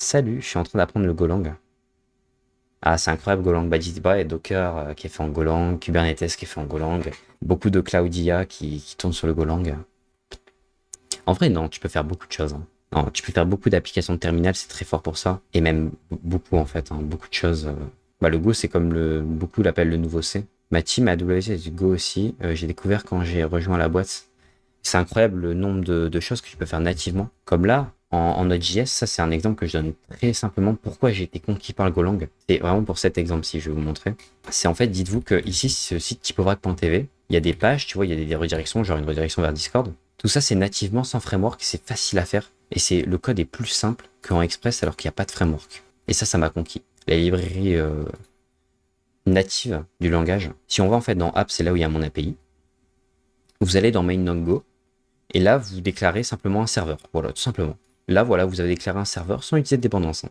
Salut, je suis en train d'apprendre le Golang. Ah, c'est incroyable Golang. Bah, et Docker qui est fait en Golang, Kubernetes qui est fait en Golang, beaucoup de Cloud IA qui tournent sur le Golang. En vrai, non, tu peux faire beaucoup de choses, hein. Non, tu peux faire beaucoup d'applications de terminal, c'est très fort pour ça. Et même beaucoup en fait, hein, beaucoup de choses. Bah, le Go, c'est comme beaucoup l'appellent le nouveau C. Ma team AWS c'est du Go aussi. J'ai découvert quand j'ai rejoint la boîte. C'est incroyable le nombre de choses que tu peux faire nativement. Comme là, en Node.js, ça c'est un exemple que je donne très simplement pourquoi j'ai été conquis par le Golang. C'est vraiment pour cet exemple-ci, je vais vous montrer. C'est en fait, dites-vous que ici, ce site typovrac.tv, il y a des pages, tu vois, il y a des redirections, genre une redirection vers Discord. Tout ça, c'est nativement sans framework, c'est facile à faire. Et le code est plus simple qu'en Express alors qu'il n'y a pas de framework. Et ça m'a conquis. La librairie native du langage. Si on va en fait dans App, c'est là où il y a mon API. Vous allez dans main.go. Et là, vous déclarez simplement un serveur. Voilà, tout simplement. Là, voilà, vous avez déclaré un serveur sans utiliser de dépendance, hein.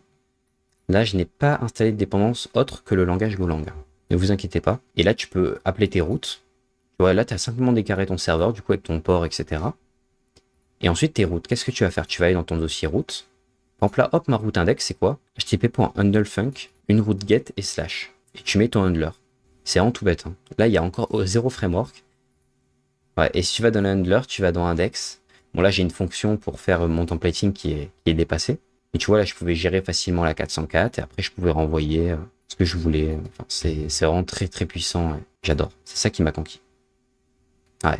Là, je n'ai pas installé de dépendance autre que le langage Golang. Ne vous inquiétez pas. Et là, tu peux appeler tes routes. Voilà, là, tu as simplement déclaré ton serveur, du coup, avec ton port, etc. Et ensuite, tes routes. Qu'est-ce que tu vas faire? Tu vas aller dans ton dossier route. Par exemple, là, hop, ma route index, c'est quoi? http.handlefunc, une route get et slash. Et tu mets ton handler. C'est vraiment tout bête, hein. Là, il y a encore zéro framework. Ouais, et si tu vas dans le handler, tu vas dans index. Bon, là, j'ai une fonction pour faire mon templating qui est dépassée. Et tu vois, là, je pouvais gérer facilement la 404 et après, je pouvais renvoyer ce que je voulais. Enfin, c'est vraiment très, très puissant. Ouais. J'adore. C'est ça qui m'a conquis. Ouais.